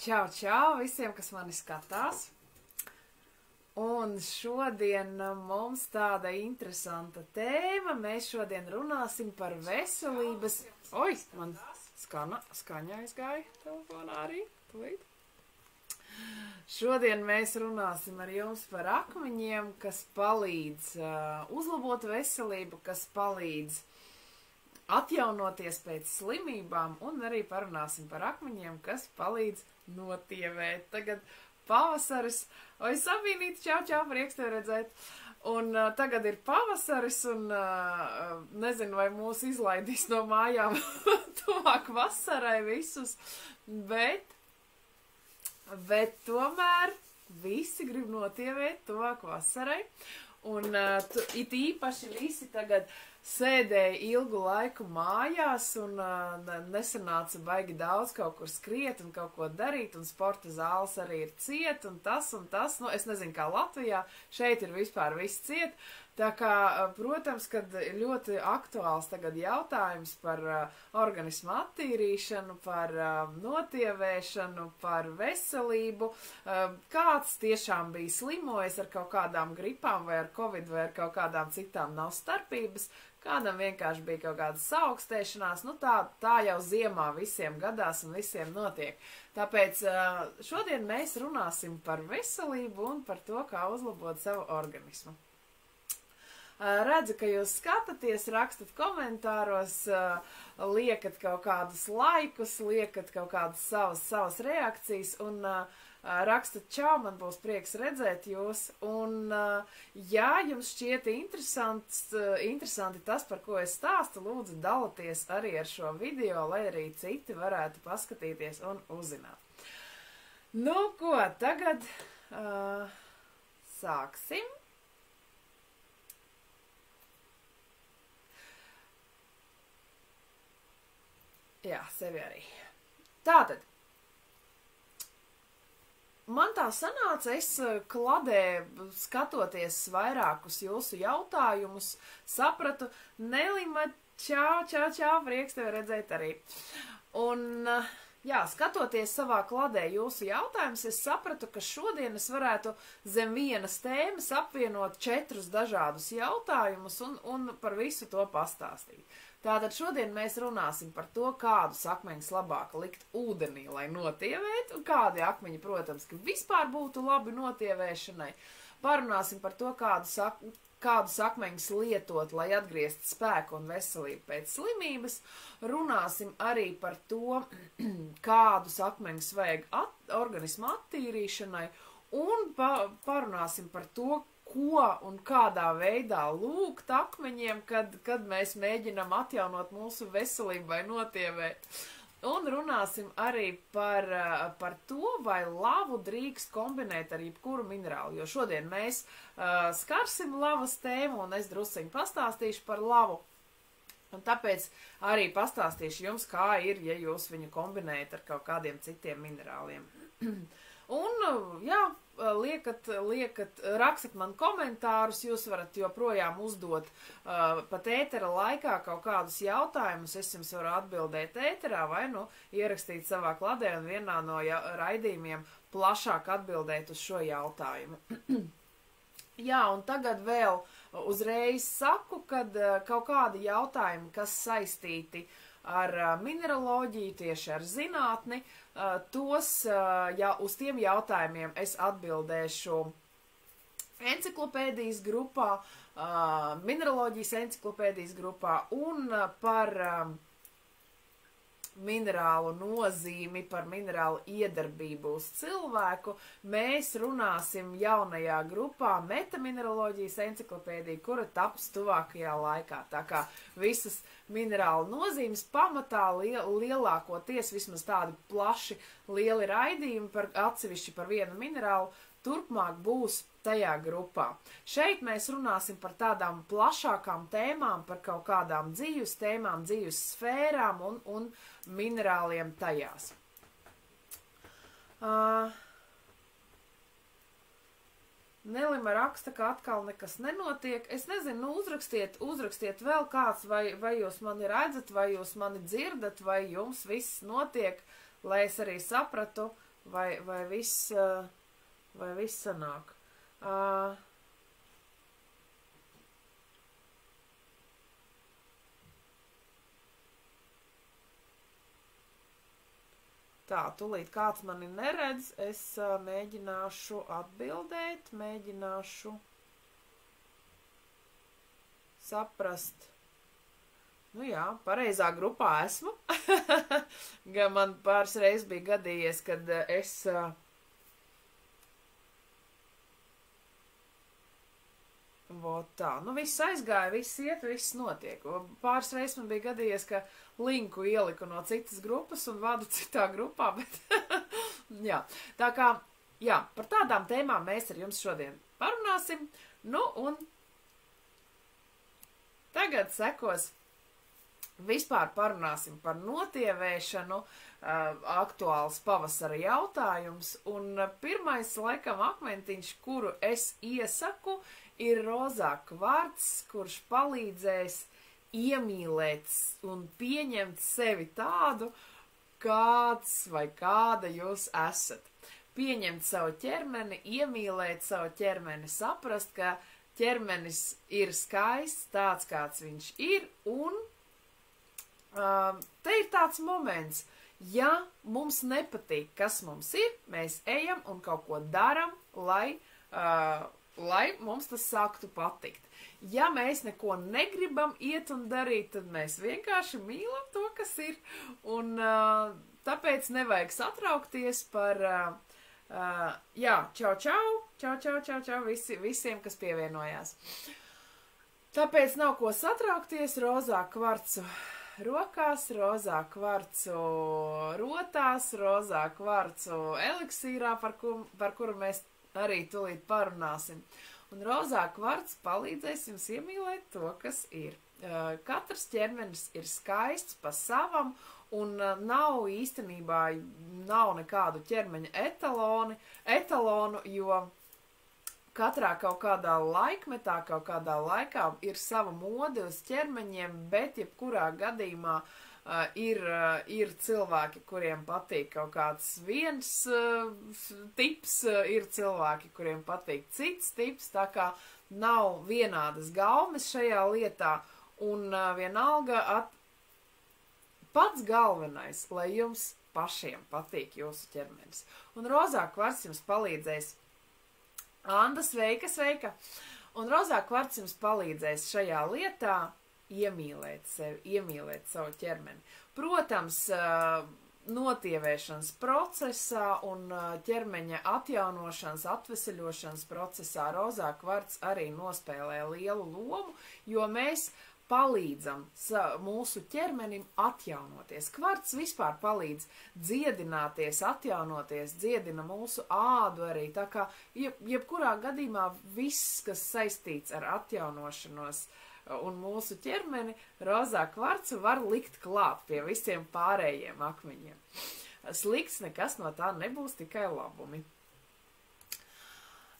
Čau, čau visiem, kas mani skatās. Un šodien mums tāda interesanta tēma. Mēs šodien runāsim par veselības... Oi, man skaņa aizgāja telefonā arī. Tūlīt. Šodien mēs runāsim ar jums par akmeņiem, kas palīdz uzlabot veselību, kas palīdz atjaunoties pēc slimībām, un arī parunāsim par akmeņiem, kas palīdz notievēt. Tagad pavasaris. Oi, Sabīnīt, čau, čau, prieks tev redzēt. Un tagad ir pavasaris, un nezinu, vai mūs izlaidīs no mājām tuvāk vasarai visus, bet tomēr visi grib notievēt tuvāk vasarai. Un it īpaši visi tagad sēdēja ilgu laiku mājās un nesanāca baigi daudz kaut kur skriet un kaut ko darīt, un sporta zāles arī ir ciet, un tas. Nu, es nezinu, kā Latvijā, šeit ir vispār viss ciet. Tā kā, protams, kad ļoti aktuāls tagad jautājums par organismu attīrīšanu, par notievēšanu, par veselību, kāds tiešām bija slimojis ar kaut kādām gripām vai ar covid vai ar kaut kādām citām, nav starpības, kādam vienkārši bija kaut kāda saaugstēšanās, nu tā jau ziemā visiem gadās un visiem notiek. Tāpēc šodien mēs runāsim par veselību un par to, kā uzlabot savu organismu. Redzu, ka jūs skatāties, rakstat komentāros, liekat kaut kādus laikus, liekat kaut kādas savas reakcijas un rakstat čau, man būs prieks redzēt jūs. Un, ja jums šķiet interesanti tas, par ko es stāstu, lūdzu dalieties arī ar šo video, lai arī citi varētu paskatīties un uzzināt. Nu, ko, tagad sāksim. Jā, sevi arī. Tātad, man tā sanāca, es kladē, skatoties vairākus jūsu jautājumus, sapratu, Nelima, čau, prieks tevi redzēt arī. Un, jā, skatoties savā kladē jūsu jautājumus, es sapratu, ka šodien es varētu zem vienas tēmas apvienot 4 dažādus jautājumus un par visu to pastāstīt. Tātad šodien mēs runāsim par to, kādus akmeņus labāk likt ūdenī, lai notievētu, un kādi akmeņi, protams, ka vispār būtu labi notievēšanai. Parunāsim par to, kādus akmeņus lietot, lai atgrieztu spēku un veselību pēc slimības. Runāsim arī par to, kādus akmeņus vajag organismu attīrīšanai, un parunāsim par to, ko un kādā veidā lūgt akmeņiem, kad mēs mēģinam atjaunot mūsu veselību vai notievēt. Un runāsim arī par to, vai lavu drīkst kombinēt ar jebkuru minerālu, jo šodien mēs skarsim lavas tēmu, un es drusciņi pastāstīšu par lavu. Un tāpēc arī pastāstīšu jums, kā ir, ja jūs viņu kombinējat ar kaut kādiem citiem minerāliem. Un, jā, rakstat man komentārus, jūs varat joprojām uzdot pat ētera laikā kaut kādus jautājumus, es jums varu atbildēt ēterā vai, ierakstīt savā kladē un vienā no raidījumiem plašāk atbildēt uz šo jautājumu. Jā, un tagad vēl uzreiz saku, kad kaut kādi jautājumi, kas saistīti ar mineraloģiju, tieši ar zinātni, uz tiem jautājumiem es atbildēšu enciklopēdijas grupā, mineraloģijas enciklopēdijas grupā un par minerālu nozīmi, par minerālu iedarbību uz cilvēku. Mēs runāsim jaunajā grupā metamineraloģijas enciklopēdija, kura taps tuvākajā laikā. Tā kā visas minerālu nozīmes pamatā lielākoties, vismaz tādi plaši lieli raidījumi atsevišķi par vienu minerālu, turpmāk būs tajā grupā. Šeit mēs runāsim par tādām plašākām tēmām, par kaut kādām dzīves tēmām, dzīves sfērām un minerāliem tajās. Nelima raksta, ka atkal nekas nenotiek. Es nezinu, uzrakstiet vēl kāds, vai jūs mani redzat, vai jūs mani dzirdat, vai jums viss notiek, lai es arī sapratu, vai viss sanāk. Tā, tūlīt kāds mani neredz, es mēģināšu atbildēt, mēģināšu saprast. Nu jā, pareizā grupā esmu. Gan man pāris reizes bija gadījies, kad es vot tā, nu viss aizgāja, viss iet, viss notiek. Pāris reizes man bija gadījies, ka linku ieliku no citas grupas un vadu citā grupā, bet jā. Tā kā, jā, par tādām tēmām mēs ar jums šodien parunāsim. Nu un tagad sekos vispār parunāsim par notievēšanu, aktuāls pavasara jautājums. Un pirmais, laikam, akmentiņš, kuru es iesaku, ir rozā kvarts, kurš palīdzēs iemīlēt un pieņemt sevi tādu, kāds vai kāda jūs esat. Pieņemt savu ķermeni, iemīlēt savu ķermeni, saprast, ka ķermenis ir skaists, tāds, kāds viņš ir, un te ir tāds moments, ja mums nepatīk, kas mums ir, mēs ejam un kaut ko daram, lai mums tas sāktu patikt. Ja mēs neko negribam iet un darīt, tad mēs vienkārši mīlam to, kas ir, un tāpēc nevajag satraukties par, jā, čau, visiem, kas pievienojās. Tāpēc nav ko satraukties, rozā kvarcu rokās, rozā kvarcu rotās, rozā kvarcu eliksīrā, par kuru mēs arī tūlīt parunāsim. Un rozā kvarts palīdzēs jums iemīlēt to, kas ir. Katrs ķermenis ir skaists pa savam, un nav īstenībā, nav nekādu ķermeņa etalonu, jo katrā kaut kādā laikmetā, kaut kādā laikā ir sava mode uz ķermeņiem, bet jebkurā gadījumā ir cilvēki, kuriem patīk kaut kāds viens tips, ir cilvēki, kuriem patīk cits tips, tā kā nav vienādas gaumes šajā lietā, un vienalga pats galvenais, lai jums pašiem patīk jūsu ķermenis. Un rozā kvarts jums palīdzēs. Anda, sveika! Un rozā kvarts jums palīdzēs šajā lietā iemīlēt sevi, iemīlēt savu ķermeni. Protams, notievēšanas procesā un ķermeņa atjaunošanas, atveseļošanas procesā rozā kvarts arī nospēlē lielu lomu, jo mēs palīdzam mūsu ķermenim atjaunoties. Kvarts vispār palīdz dziedināties, atjaunoties, dziedina mūsu ādu arī, tā kā jebkurā gadījumā viss, kas saistīts ar atjaunošanos un mūsu ķermeni, rozā kvarcu var likt klāt pie visiem pārējiem akmeņiem. Slikts nekas no tā nebūs, tikai labumi.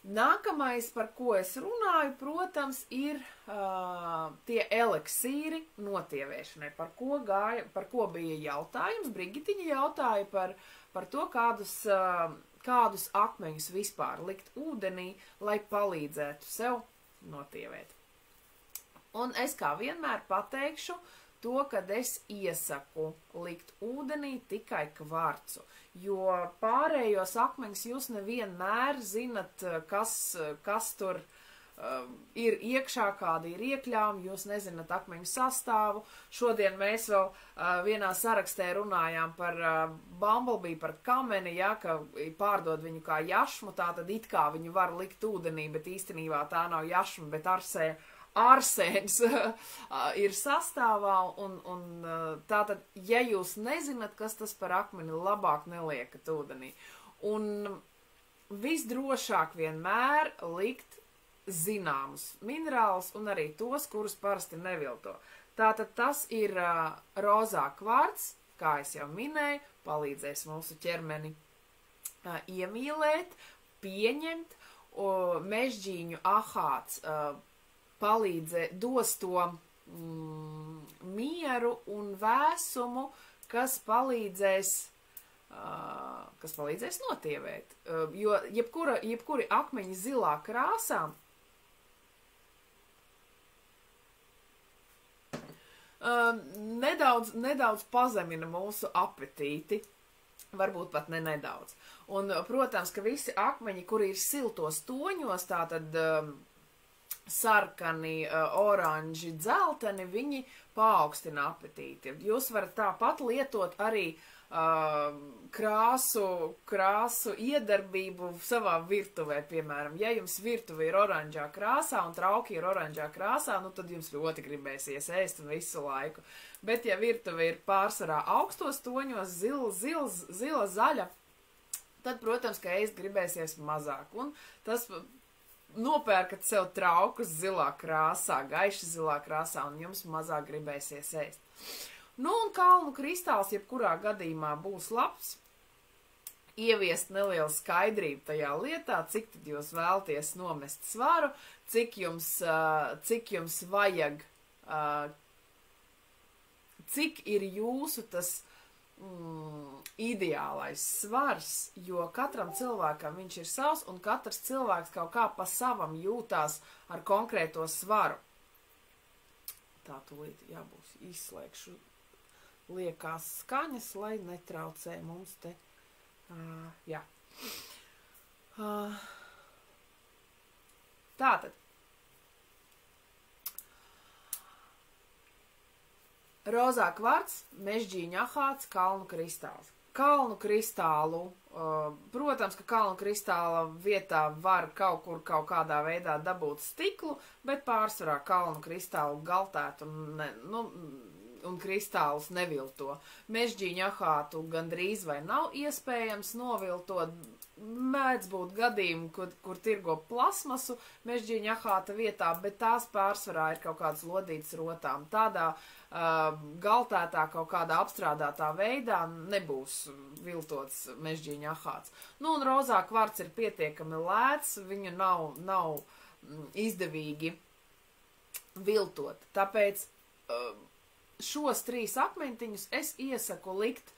Nākamais, par ko es runāju, protams, ir tie eliksīri notievēšanai, par ko bija jautājums. Brigitiņa jautāja par to, kādus akmeņus vispār likt ūdenī, lai palīdzētu sev notievēt. Un es kā vienmēr pateikšu to, kad es iesaku likt ūdenī tikai kvarcu, jo pārējos akmeņus jūs nevienmēr zinat, kas tur ir iekšā, kādi ir iekļāvumi, jūs nezināt akmeņu sastāvu. Šodien mēs vēl vienā sarakstē runājām par bumblebee, par kameni, ja, ka pārdod viņu kā jašmu, tā tad it kā viņu var likt ūdenī, bet īstenībā tā nav jašma, bet arsēns ir sastāvā, un tātad, ja jūs nezināt, kas tas par akmeni, labāk neliekat ūdenī. Un visdrošāk vienmēr likt zināmus minerālus un arī tos, kurus parasti nevilto. Tātad tas ir rozā kvarts, kā es jau minēju, palīdzēs mūsu ķermeni iemīlēt, pieņemt, mežģīņu ahāts dos to mieru un vēsumu, kas palīdzēs kas palīdzēs notievēt. Jo jebkuri akmeņi zilā krāsā nedaudz pazemina mūsu apetīti, varbūt pat ne nedaudz. Un, protams, ka visi akmeņi, kuri ir siltos toņos, tātad sarkani, oranži, dzelteni, viņi paaugstina apetīti. Jūs varat tāpat lietot arī krāsu iedarbību savā virtuvē, piemēram. Ja jums virtuve ir oranžā krāsā un trauki ir oranžā krāsā, nu tad jums ļoti gribēsies ēst un visu laiku. Bet ja virtuve ir pārsvarā augstos toņos, zila, zaļa, tad, protams, ka ēst gribēsies mazāk. Un tas nopērkat sev traukus zilā krāsā, gaiši zilā krāsā, un jums mazāk gribēsies ēst. Nu, un kalnu kristāls jebkurā gadījumā būs labs, ieviest nelielu skaidrību tajā lietā, cik tad jūs vēlties nomest svaru, cik jums vajag, cik ir jūsu tas ideālais svars, jo katram cilvēkam viņš ir savs, un katrs cilvēks kaut kā pa savam jūtās ar konkrēto svaru. Tā tūlīt jābūs izslēgšu liekās skaņas, lai netraucē mums te. Jā. Tātad. Rozā kvarts, mežģīņa ahāts, kalnu kristāls. Kalnu kristālu, protams, ka kalnu kristāla vietā var kaut kādā veidā dabūt stiklu, bet pārsvarā kalnu kristālu galtēt un kristālus nevilto. Mežģīņa ahātu gandrīz vai nav iespējams noviltot. Mēdz būt gadījumi, kur tirgo plasmasu mežģīņa ahāta vietā, bet tās pārsvarā ir kaut kādas lodītas rotām. Tādā galtētā kaut kādā apstrādātā veidā nebūs viltots mežģīņa ahāts. Nu, un rozā kvarts ir pietiekami lēts, viņu nav izdevīgi viltot. Tāpēc šos 3 akmentiņus es iesaku likt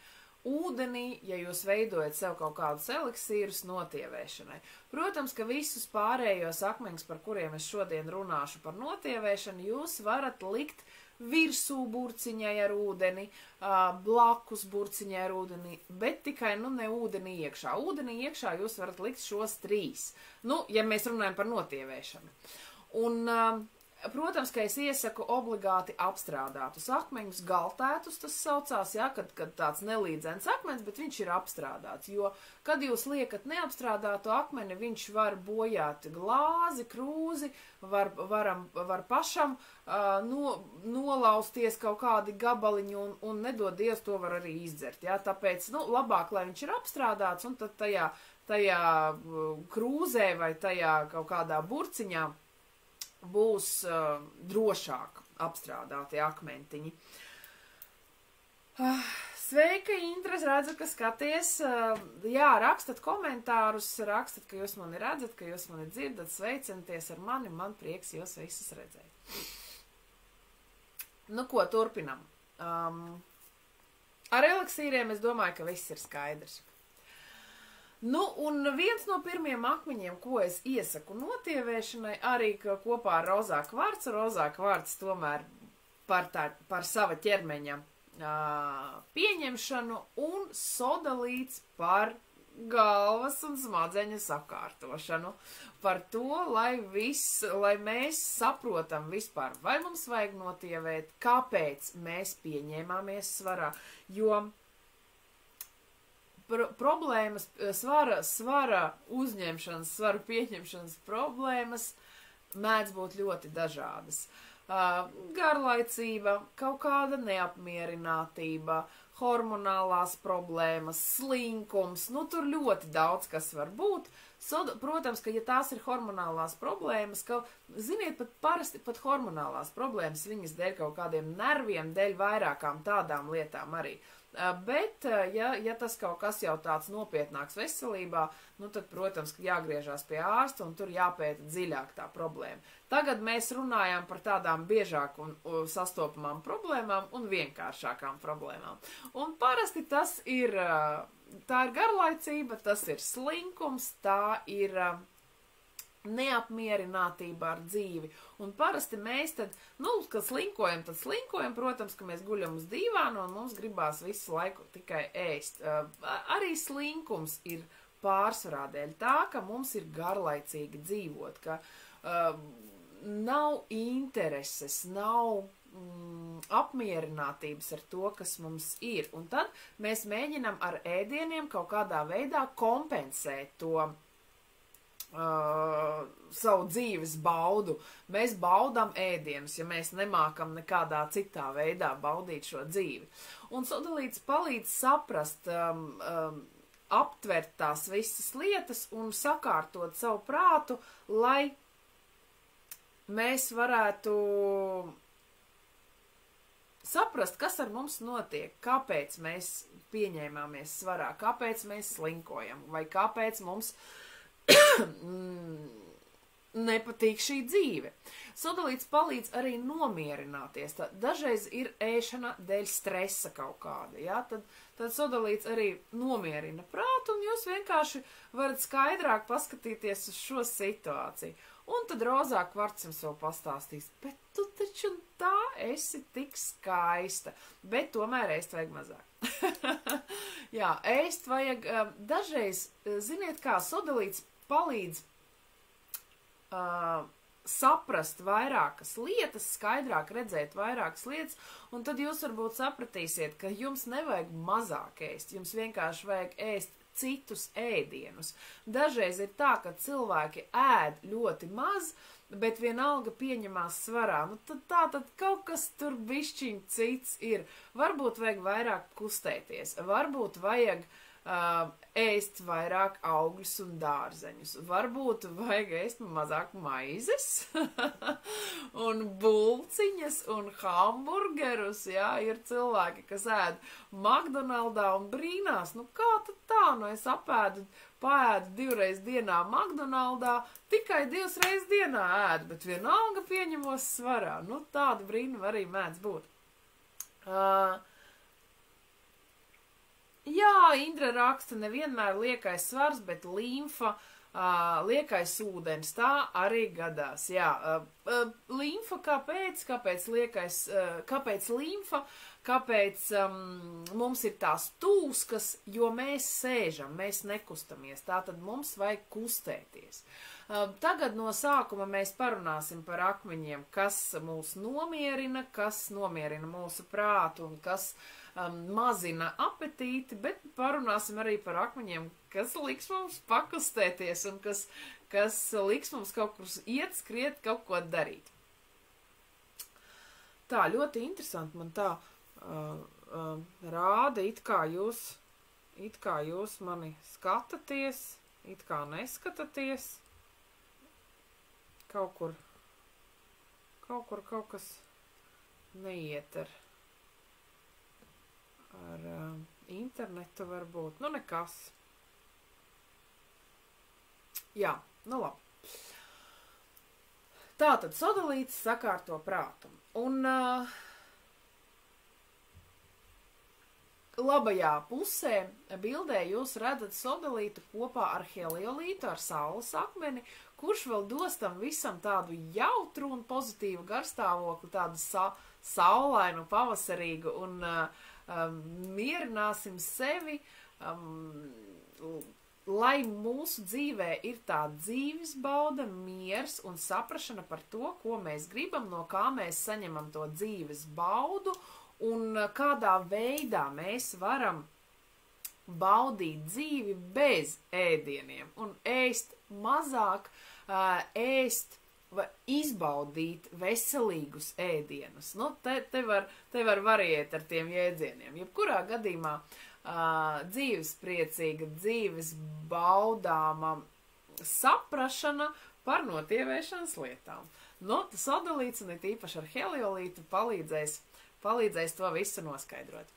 ūdenī, ja jūs veidojat sev kaut kādus eliksīrus notievēšanai. Protams, ka visus pārējos akmeņus, par kuriem es šodien runāšu par notievēšanu, jūs varat likt virsū burciņai ar ūdeni, blakus burciņai ar ūdeni, bet tikai, ne ūdenī iekšā. Ūdenī iekšā jūs varat likt šos 3. Ja mēs runājam par notievēšanu. Un protams, ka es iesaku obligāti apstrādātus akmeņus, galtētus tas saucās, ja, kad tāds nelīdzens akmens, bet viņš ir apstrādāts, jo, kad jūs liekat neapstrādātu akmeni, viņš var bojāt glāzi, krūzi, var pašam nolausties kaut kādi gabaliņi un nedod Dievs to var arī izdzert, ja, tāpēc, labāk, lai viņš ir apstrādāts, un tad tajā krūzē vai tajā kaut kādā burciņā būs drošāk apstrādāti akmentiņi. Sveika, Intra, redzu, ka skaties. Jā, rakstat komentārus, rakstat, ka jūs mani redzat, ka jūs mani dzirdat, sveicenties ar mani, man prieks jūs visus redzēt. Nu, ko, turpinam. Ar eliksīriem es domāju, ka viss ir skaidrs. Nu, un viens no pirmiem akmeņiem, ko es iesaku notievēšanai, arī kopā ar rozā kvarcu. Rozā kvarts tomēr par sava ķermeņa pieņemšanu un sodalīts par galvas un smadzeņu sakārtošanu. Par to, lai mēs saprotam vispār, vai mums vajag notievēt, kāpēc mēs pieņēmāmies svarā, jo problēmas, svara uzņemšanas, svaru pieņemšanas problēmas mēdz būt ļoti dažādas. Garlaicība, kaut kāda neapmierinātība, hormonālās problēmas, slinkums, tur ļoti daudz kas var būt. Protams, ka ja tās ir hormonālās problēmas, ziniet, parasti pat hormonālās problēmas viņas dēļ kaut kādiem nerviem, dēļ vairākām tādām lietām arī. Bet, ja tas kaut kas jau tāds nopietnāks veselībā, tad, protams, ka jāgriežās pie ārsta un tur jāpēta dziļāk tā problēma. Tagad mēs runājam par tādām biežāk un sastopamām problēmām un vienkāršākām problēmām. Un parasti tas ir, tā ir garlaicība, tas ir slinkums, tā ir neapmierinātība ar dzīvi. Un parasti mēs tad, kad slinkojam, protams, ka mēs guļam uz dīvānu un mums gribās visu laiku tikai ēst. Arī slinkums ir pārsvarā dēļ tā, ka mums ir garlaicīgi dzīvot, ka nav intereses, nav apmierinātības ar to, kas mums ir. Un tad mēs mēģinam ar ēdieniem kaut kādā veidā kompensēt to savu dzīves baudu. Mēs baudām ēdienus, ja mēs nemākam nekādā citā veidā baudīt šo dzīvi. Un sodalīts palīdz saprast, aptvert tās visas lietas un sakārtot savu prātu, lai mēs varētu saprast, kas ar mums notiek, kāpēc mēs pieņēmāmies svarā, kāpēc mēs slinkojam, vai kāpēc mums nepatīk šī dzīve. Sodalīts palīdz arī nomierināties. Dažreiz ir ēšana dēļ stresa kaut kāda, ja? Tad sodalīts arī nomierina prātu, un jūs vienkārši varat skaidrāk paskatīties uz šo situāciju. Un tad rozā kvarts jums vēl pastāstīs, bet tu taču tā esi tik skaista, bet tomēr ēst vajag mazāk. Jā, ēst vajag dažreiz, ziniet kā, sodalīts palīdz saprast vairākas lietas, skaidrāk redzēt vairākas lietas, un tad jūs varbūt sapratīsiet, ka jums nevajag mazāk ēst, jums vienkārši vajag ēst citus ēdienus. Dažreiz ir tā, ka cilvēki ēd ļoti maz, bet vienalga pieņemās svarā. Nu, tad kaut kas tur bišķiņ cits ir. Varbūt vajag vairāk kustēties, varbūt vajag ēst vairāk augļus un dārzeņus. Varbūt vajag ēst mazāk maizes un bulciņas un hamburgerus, jā, ir cilvēki, kas ēd McDonaldā un brīnās, nu kā tad tā, nu es paēdu 2 reizes dienā McDonaldā, tikai 2 reizes dienā ēdu, bet vienalga pieņemos svarā, nu tāda brīnuma arī mēdz būt. Jā, Indra raksta, nevienmēr liekais svars, bet limfa, liekais ūdens, tā arī gadās. Jā, limfa kāpēc liekais, kāpēc limfa, kāpēc mums ir tās tūskas, jo mēs sēžam, mēs nekustamies, tātad mums vajag kustēties. Tagad no sākuma mēs parunāsim par akmeņiem, kas mūs nomierina, kas nomierina mūsu prātu un kas mazina apetīti, bet parunāsim arī par akmeņiem, kas liks mums pakustēties un kas liks mums kaut kur iet, skriet, kaut ko darīt. Tā, ļoti interesanti man tā rāda, it kā jūs mani skatāties, it kā neskatāties, kaut kas neiet ar internetu varbūt, nu nekas. Jā, nu labi. Tātad sodalīts sakārto prātu. Un labajā pusē bildē jūs redzat sodalītu kopā ar heliolītu, ar saules akmeni, kurš vēl dos tam visam tādu jautru un pozitīvu garstāvokli, tādu saulainu, pavasarīgu un mierināsim sevi, lai mūsu dzīvē ir tā dzīves bauda, miers un saprašana par to, ko mēs gribam, no kā mēs saņemam to dzīves baudu un kādā veidā mēs varam baudīt dzīvi bez ēdieniem un ēst mazāk, ēst vai izbaudīt veselīgus ēdienus. Nu, te var variēt ar tiem jēdzieniem. Jebkurā gadījumā dzīves priecīga, dzīves baudāma saprašana par notievēšanas lietām. Nu, tas sodalīts un it īpaši ar heliolītu palīdzēs to visu noskaidrot.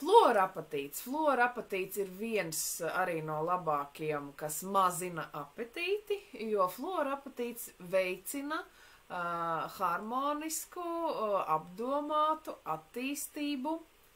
Fluorapatīts. Fluorapatīts ir viens arī no labākajiem, kas mazina apetīti, jo fluorapatīts veicina harmonisku, apdomātu attīstību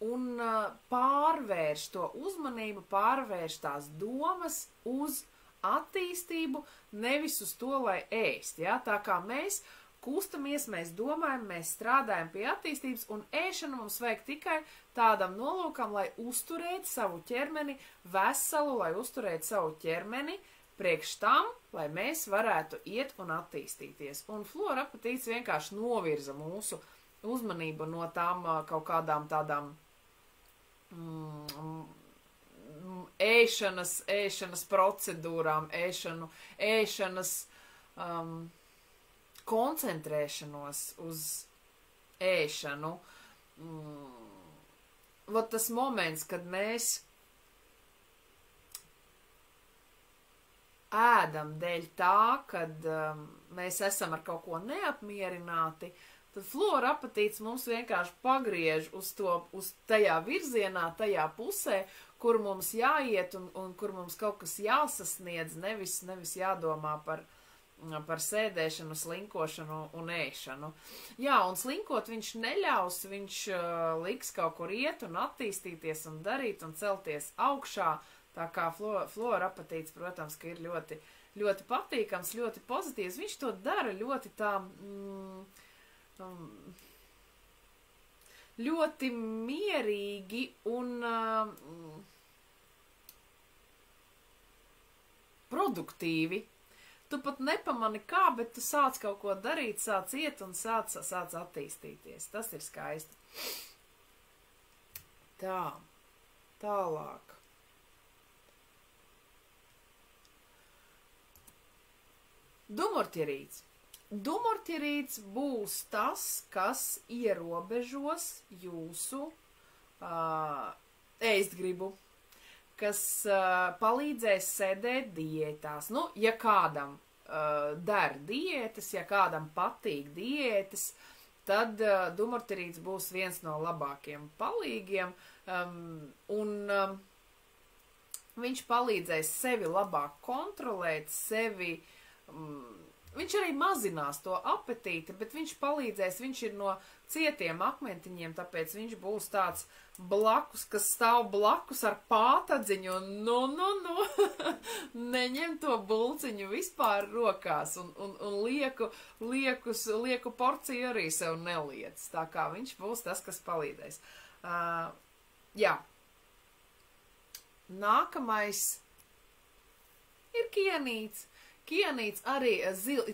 un pārvērš to uzmanību, pārvērš tās domas uz attīstību, nevis uz to, lai ēst, ja? Tā kā mēs kustamies, mēs domājam, mēs strādājam pie attīstības, un ēšana mums vajag tikai tādam nolūkam, lai uzturētu savu ķermeni veselu, lai uzturētu savu ķermeni priekš tam, lai mēs varētu iet un attīstīties. Un flora apetīts vienkārši novirza mūsu uzmanību no tām kaut kādām tādām ēšanas procedūrām, ēšanas koncentrēšanos uz ēšanu. Vot tas moments, kad mēs ēdam dēļ tā, kad mēs esam ar kaut ko neapmierināti, tad flora apetīts mums vienkārši pagriež uz tajā virzienā, tajā pusē, kur mums jāiet un kur mums kaut kas jāsasniedz, nevis jādomā par sēdēšanu, slinkošanu un ēšanu. Jā, un slinkot viņš neļaus, viņš liks kaut kur iet un attīstīties un darīt un celties augšā, tā kā flora apetīts, protams, ka ir ļoti, ļoti patīkams, ļoti pozitīvs. Viņš to dara ļoti tā, ļoti mierīgi un produktīvi. Tu pat nepamani kā, bet tu sāc kaut ko darīt, sāc iet un sāc attīstīties. Tas ir skaisti. Tā, tālāk. Dumurtierīts. Dumurtierīts būs tas, kas ierobežos jūsu ēstgribu, kas palīdzēs sēdēt diētās. Nu, ja kādam der diētas, ja kādam patīk diētas, tad dumurtierīts būs viens no labākiem palīgiem, un viņš palīdzēs sevi labāk kontrolēt, viņš arī mazinās to apetīti, bet viņš palīdzēs, viņš ir no cietiem akmentiņiem, tāpēc viņš būs tāds blakus, kas stāv blakus ar pātadziņu un neņem to bulciņu vispār rokās un lieku porciju arī sev neliec. Tā kā viņš būs tas, kas palīdzēs. Jā. Nākamais ir kienīts. Kienīts arī,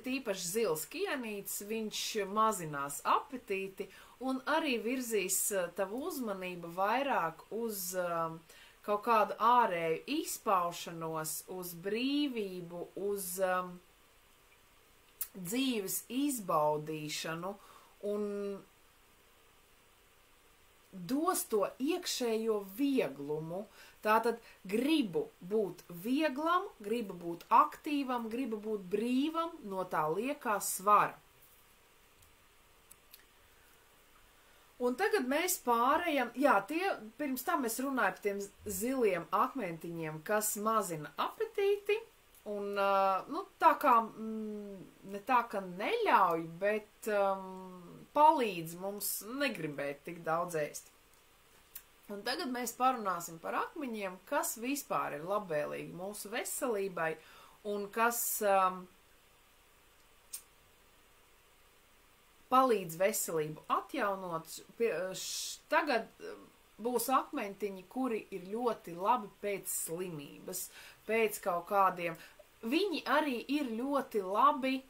tīpaši zils kienīts, viņš mazinās apetīti un arī virzīs tavu uzmanību vairāk uz kaut kādu ārēju izpaušanos, uz brīvību, uz dzīves izbaudīšanu un dos to iekšējo vieglumu. Tātad gribu būt vieglam, gribu būt aktīvam, gribu būt brīvam no tā liekā svara. Un tagad mēs pārējam, jā, pirms tam es runāju par tiem ziliem akmentiņiem, kas mazina apetīti, un, nu, tā kā, ne tā, ka neļauj, bet palīdz mums negribēt tik daudz ēst. Un tagad mēs parunāsim par akmeņiem, kas vispār ir labvēlīgi mūsu veselībai un kas palīdz veselību atjaunot. Tagad būs akmentiņi, kuri ir ļoti labi pēc slimības, pēc kaut kādiem. Viņi arī ir ļoti labi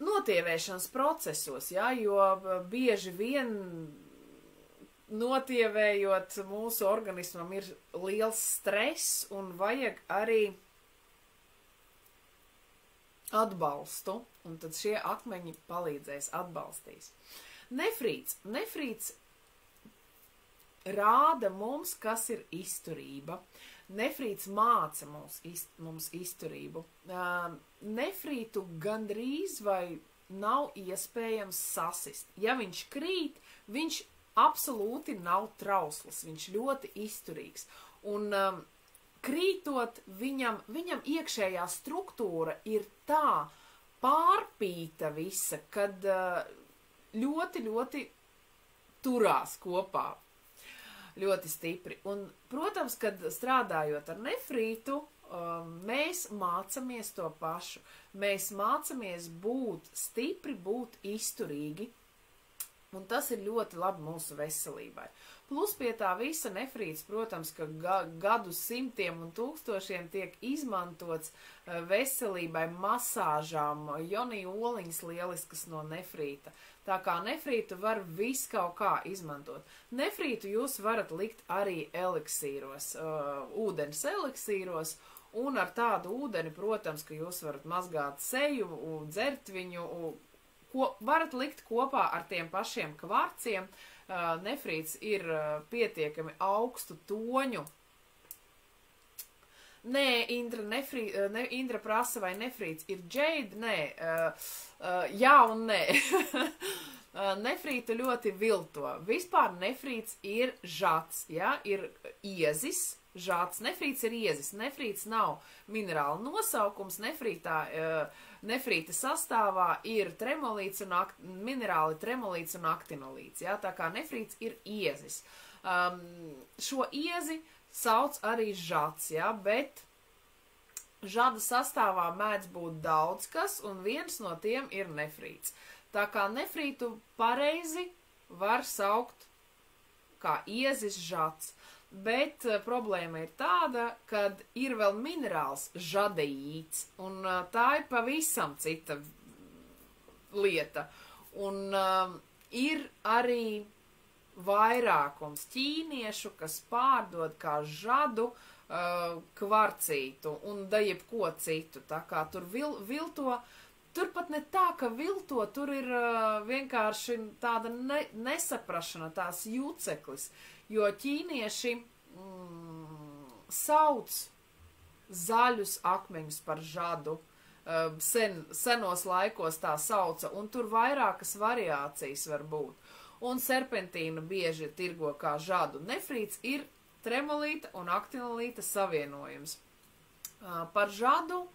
notievēšanas procesos, ja, jo bieži vien notievējot mūsu organismam ir liels stress un vajag arī atbalstu, un tad šie akmeņi palīdzēs, atbalstīs. Nefrīts rāda mums, kas ir izturība. Nefrīts māca mums izturību. Nefrītu gandrīz vai nav iespējams sasist. Ja viņš krīt, viņš absolūti nav trausls, viņš ļoti izturīgs. Un krītot, viņam iekšējā struktūra ir tā pārpīta visa, kad ļoti, ļoti turās kopā. Ļoti stipri. Un, protams, kad strādājot ar nefrītu, mēs mācamies to pašu. Mēs mācamies būt stipri, būt izturīgi. Un tas ir ļoti labi mūsu veselībai. Plus pie tā visa nefrīts, protams, ka gadu simtiem un tūkstošiem tiek izmantots veselībai, masāžām, joniju oliņas lieliskas no nefrīta. Tā kā nefrītu var visu kaut kā izmantot. Nefrītu jūs varat likt arī eliksīros, ūdens eliksīros, un ar tādu ūdeni, protams, ka jūs varat mazgāt seju, dzert viņu, varat likt kopā ar tiem pašiem kvarciem. Nefrīts ir pietiekami augstu toņu. Nē, Indra prasa, vai nefrīts ir džeid? Nē, jā un nē. Nefrītu ļoti vilto. Vispār nefrīts ir žats, ja? Ir iezis, žats. Nefrīts ir iezis. Nefrīts nav minerāla nosaukums. Nefrīta sastāvā ir tremolīts un minerāli tremolīts un aktinolīts. Ja? Tā kā nefrīts ir iezis. Šo iezi sauc arī žats, ja? Bet žada sastāvā mēdz būt daudz kas, un viens no tiem ir nefrīts. Tā kā nefrītu pareizi var saukt kā iezis žats. Bet problēma ir tāda, kad ir vēl minerāls žadeīts, un tā ir pavisam cita lieta. Un ir arī vairākums ķīniešu, kas pārdod kā žadu kvarcītu un da jebko citu. Tā kā tur vilto, tur pat ne tā, ka vilto, tur ir vienkārši tāda nesaprašana, tās jūceklis. Jo ķīnieši sauc zaļus akmeņus par žadu, senos laikos tā sauca, un tur vairākas variācijas var būt. Un serpentīnu bieži tirgo kā žadu. Nefrīts ir tremolīta un aktinolīta savienojums. Par žadu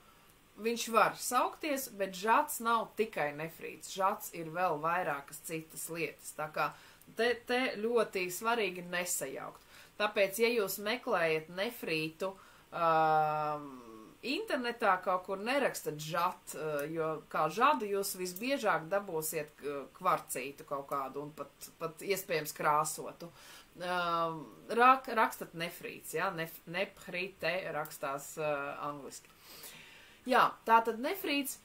viņš var saukties, bet žats nav tikai nefrīts. Žats ir vēl vairākas citas lietas. Tā kā te ļoti svarīgi nesajaukt. Tāpēc, ja jūs meklējat nefrītu internetā, kaut kur nerakstat žat, jo kā žadu jūs visbiežāk dabūsiet kvarcītu kaut kādu un pat iespējams krāsotu. Rakstat nefrīts, ja? Nefrīte rakstās angliski. Jā, tātad nefrīts.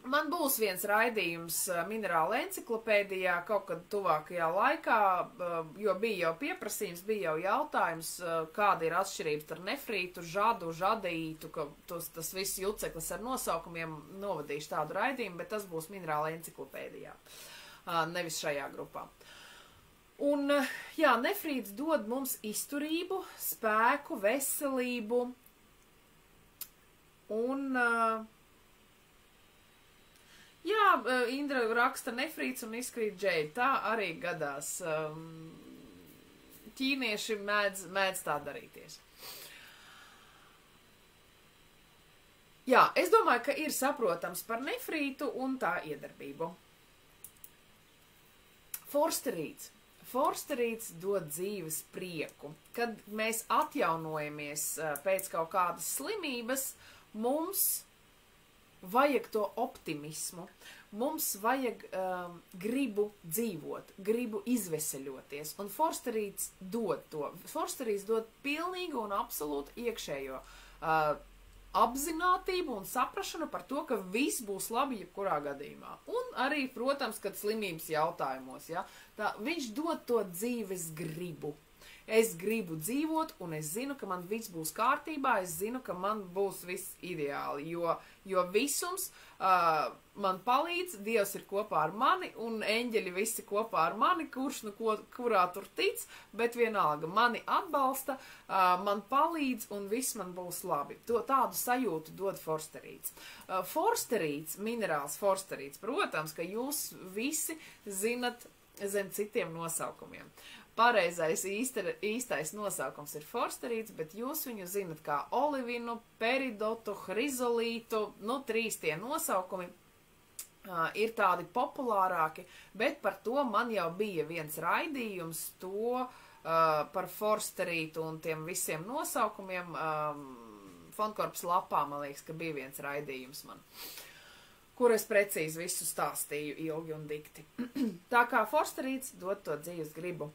Man būs viens raidījums minerāla enciklopēdijā kaut kad tuvākajā laikā, jo bija jau pieprasījums, bija jau jautājums, kāda ir atšķirības ar nefrītu, žadu, žadeītu, ka tas viss juceklis ar nosaukumiem novadīšu tādu raidījumu, bet tas būs minerāla enciklopēdijā, nevis šajā grupā. Un, jā, nefrīts dod mums izturību, spēku, veselību un... Jā, Indra raksta nefrīts un izkrīt džeid. Tā arī gadās. Ķīnieši mēdz tā darīties. Jā, es domāju, ka ir saprotams par nefrītu un tā iedarbību. Forsterīts. Forsterīts dod dzīves prieku. Kad mēs atjaunojamies pēc kaut kādas slimības, mums vajag to optimismu, mums vajag gribu dzīvot, gribu izveseļoties, un forsterīts dod to. Forsterīts dod pilnīgu un absolūtu iekšējo apzinātību un saprašanu par to, ka viss būs labi jebkurā gadījumā. Un arī, protams, kad slimības jautājumos, ja, viņš dod to dzīves gribu. Es gribu dzīvot, un es zinu, ka man viss būs kārtībā, es zinu, ka man būs viss ideāli, jo visums man palīdz, Dievs ir kopā ar mani, un eņģeļi visi kopā ar mani, kurš kurā tur tic, bet vienalga mani atbalsta, man palīdz, un viss man būs labi. Tādu sajūtu dod forsterīts. Forsterīts, minerāls forsterīts, protams, ka jūs visi zinat zem citiem nosaukumiem. pareizais īstais nosaukums ir forsterīts, bet jūs viņu zinat kā olivinu, peridotu, hrizolītu, nu 3 tie nosaukumi ir tādi populārāki, bet par to man jau bija viens raidījums, to par forsterītu un tiem visiem nosaukumiem, Fondkorps lapā, man liekas, ka bija viens raidījums man, kur es precīzi visu stāstīju ilgi un dikti. Tā kā forsterīts dod to dzīves gribu.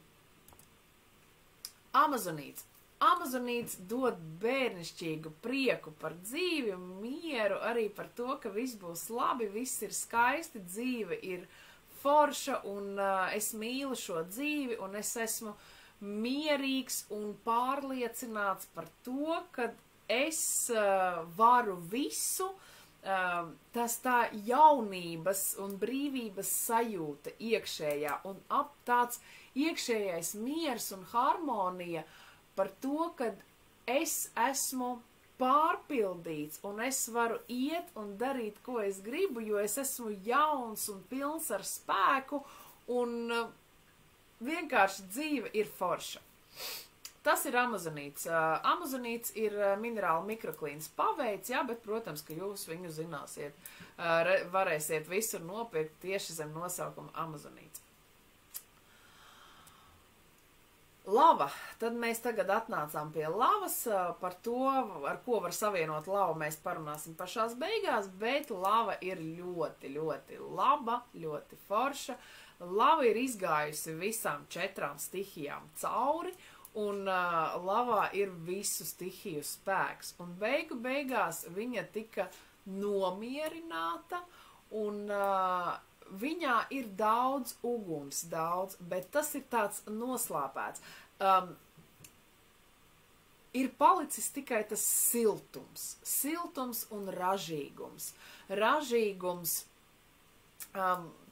Amazonīts. Amazonīts dod bērnišķīgu prieku par dzīvi, mieru, arī par to, ka viss būs labi, viss ir skaisti, dzīve ir forša, un es mīlu šo dzīvi, un es esmu mierīgs un pārliecināts par to, ka es varu visu, tas tā jaunības un brīvības sajūta iekšējā, un tāds iekšējais miers un harmonija par to, ka es esmu pārpildīts, un es varu iet un darīt, ko es gribu, jo es esmu jauns un pilns ar spēku, un vienkārši dzīve ir forša. Tas ir amazonīts. Amazonīts ir minerāla mikroklīnas paveids, jā, bet, protams, ka jūs viņu zināsiet, varēsiet visur nopirkt tieši zem nosaukuma amazonīts. Lava. Tad mēs tagad atnācām pie lavas, par to, ar ko var savienot lavu, mēs parunāsim pašās beigās, bet lava ir ļoti, ļoti laba, ļoti forša. Lava ir izgājusi visām 4 stihijām cauri, un lavā ir visu stihiju spēks. Un beigās viņa tika nomierināta, un viņā ir daudz uguns, bet tas ir tāds noslāpēts. Ir palicis tikai tas siltums un ražīgums. Ražīgums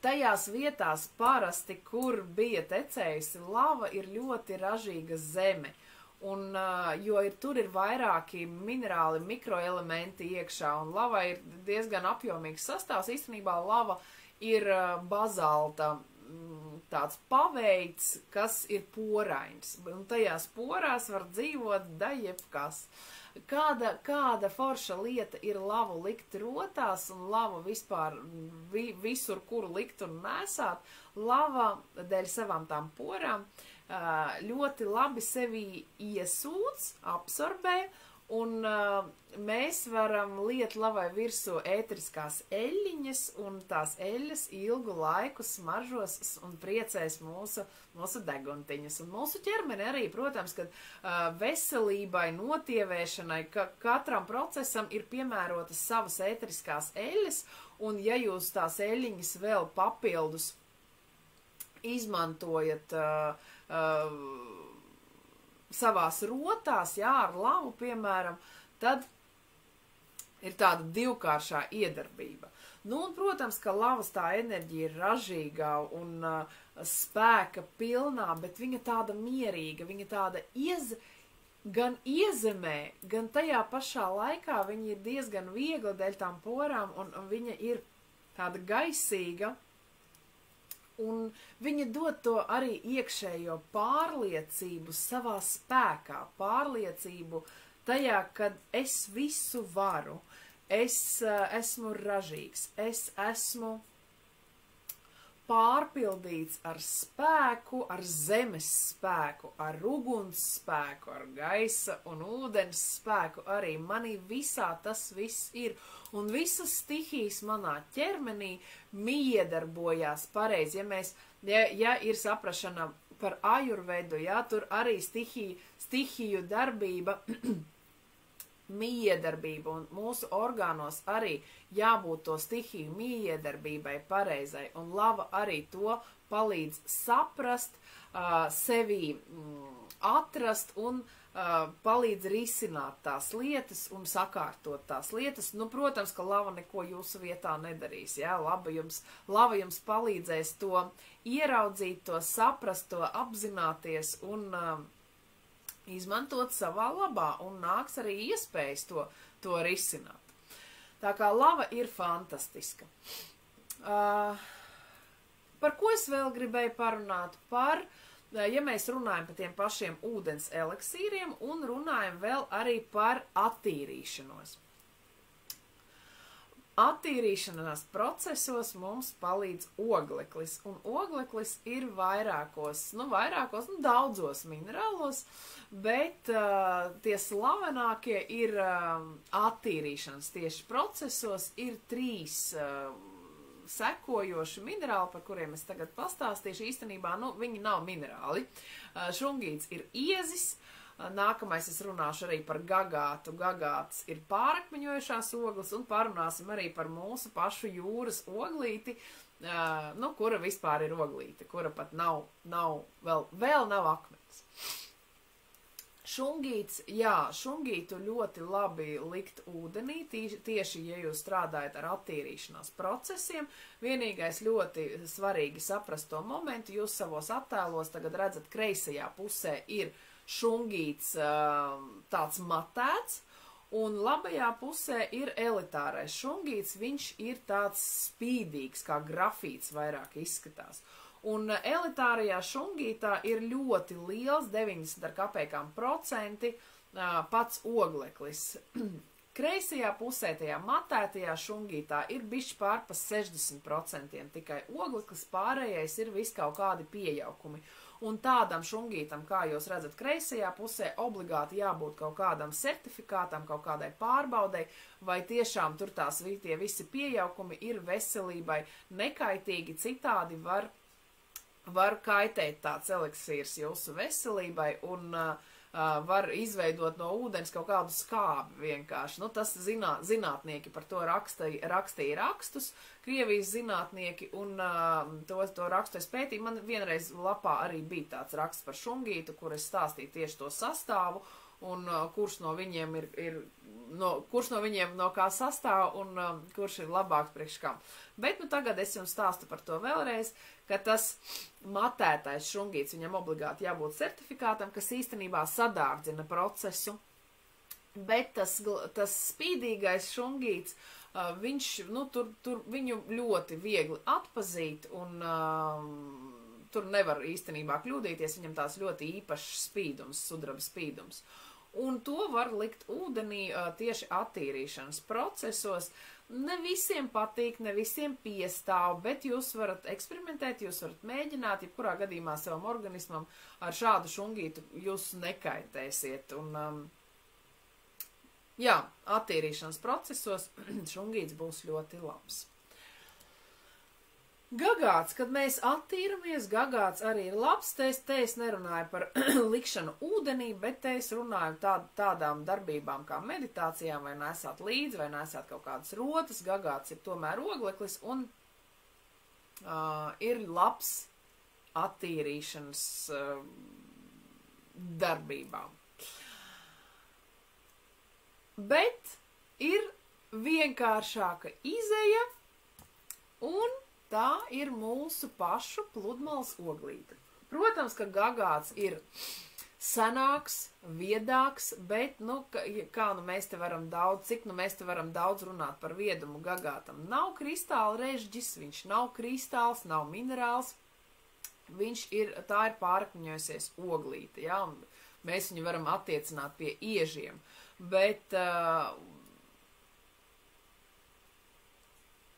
tajās vietās parasti, kur bija tecējusi lava, ir ļoti ražīga zeme. Un, jo tur ir vairāki minerāli, mikroelementi iekšā, un lava ir diezgan apjomīgs sastāvs. Īstenībā lava ir bazalta tāds paveids, kas ir porains. Un tajās porās var dzīvot da jebkas. Kāda forša lieta ir lavu likt rotās un lavu vispār visur, kuru likt un nesāt. Lava dēļ savām tām porām ļoti labi sevi iesūc, absorbē, un mēs varam liet lavai virsū ētriskās eļļiņas, un tās eļļas ilgu laiku smaržos un priecēs mūsu deguntiņas. Un mūsu ķermeni arī, protams, kad veselībai, notievēšanai, katram procesam ir piemērotas savas ētriskās eļļas, un ja jūs tās eļļiņas vēl papildus izmantojat savās rotās, jā, ar lavu, piemēram, tad ir tāda divkāršā iedarbība. Nu, un, protams, ka lavas tā enerģija ir ražīgā un spēka pilnā, bet viņa tāda mierīga, viņa tāda gan iezemē, gan tajā pašā laikā viņa ir diezgan viegla dēļ tām porām, un viņa ir tāda gaisīga, un viņa dod to arī iekšējo pārliecību savā spēkā, pārliecību tajā, kad es visu varu, es esmu ražīgs, es esmu pārpildīts ar spēku, ar zemes spēku, ar uguns spēku, ar gaisa un ūdens spēku arī. Manī visā tas viss ir. Un visas stihijas manā ķermenī miedarbojās pareizi. Ja ir saprašana par ajurvedu, ja, tur arī stihiju darbība, miedarbība, un mūsu orgānos arī jābūt to stihiju miedarbībai pareizai. Un lava arī to palīdz saprast, sevi atrast un palīdz risināt tās lietas un sakārtot tās lietas. Nu, protams, ka lava neko jūsu vietā nedarīs, jā, lava jums palīdzēs to ieraudzīt, to saprast, to apzināties un izmantot savā labā, un nāks arī iespējas to risināt. Tā kā lava ir fantastiska. Par ko es vēl gribēju parunāt? Par ja mēs runājam par tiem pašiem ūdens eliksīriem un runājam vēl arī par attīrīšanos. Attīrīšanās procesos mums palīdz ogleklis, un ogleklis ir vairākos, daudzos minerālos, bet tie slavenākie ir attīrīšanas tieši procesos, ir 3 sekojoši minerāli, par kuriem es tagad pastāstīšu. Īstenībā, viņi nav minerāli. Šungīts ir iezis. Nākamais es runāšu arī par gagātu. Gagāts ir pārakmeņojušās ogles, un parunāsim arī par mūsu pašu jūras oglīti, kura vispār ir oglīte, kura pat vēl nav akmens. Šungīts, šungītu ļoti labi likt ūdenī, tieši, ja jūs strādājat ar attīrīšanās procesiem. Vienīgais ļoti svarīgi saprast to momentu, jūs savos attēlos tagad redzat, kreisajā pusē ir šungīts tāds matēts, un labajā pusē ir elitārais šungīts, viņš ir tāds spīdīgs, kā grafīts vairāk izskatās. Un elitārajā šungītā ir ļoti liels, 90% pats ogleklis. Kreisajā pusē, tajā matētajā šungītā ir bišķi pār pa 60% tikai ogleklis, pārējais ir vis kaut kādi piejaukumi. Un tādam šungītam, kā jūs redzat, kreisajā pusē obligāti jābūt kaut kādam certifikātam, kaut kādai pārbaudei, vai tiešām tur tie visi piejaukumi ir veselībai nekaitīgi, citādi var kaitēt tāds eliksīrs jūsu veselībai un var izveidot no ūdens kaut kādu skābi vienkārši. Tas zinātnieki par to rakstīja rakstus, Krievijas zinātnieki, un to rakstu es pētīju. Man vienreiz lapā arī bija tāds raksts par šungītu, kur es stāstīju tieši to sastāvu, un kurš no viņiem no kā sastāv, un kurš ir labāks priekš kam. Bet tagad es jums stāstu par to vēlreiz, ka tas matētais šungīts, viņam obligāti jābūt certifikātam, kas īstenībā sadārdzina procesu, bet tas spīdīgais šungīts, viņš, viņu ļoti viegli atpazīt, un tur nevar īstenībā kļūdīties, viņam tās ļoti īpašs spīdums, sudraba spīdums. Un to var likt ūdenī tieši attīrīšanas procesos. Ne visiem patīk, ne visiem piestāv, bet jūs varat eksperimentēt, jūs varat mēģināt, jebkurā gadījumā savam organismam ar šādu šungītu jūs nekaitēsiet. Un, attīrīšanas procesos šungīts būs ļoti labs. Gagāts, kad mēs attīramies, gagāts arī ir labs, te es nerunāju par likšanu ūdenī, bet te es runāju tādām darbībām kā meditācijām, vai nesāt līdzi, vai nesāt kaut kādas rotas. Gagāts ir tomēr ogleklis un ir labs attīrīšanas darbībām. Bet ir vienkāršāka izeja, un tā ir mūsu pašu pludmales oglīte. Protams, ka gagāts ir senāks, viedāks, bet, mēs te varam daudz runāt par viedumu gagātam. Nav kristāla režģis, viņš nav kristāls, nav minerāls, tā ir pārakmeņojusies oglīte, un mēs viņu varam attiecināt pie iežiem, bet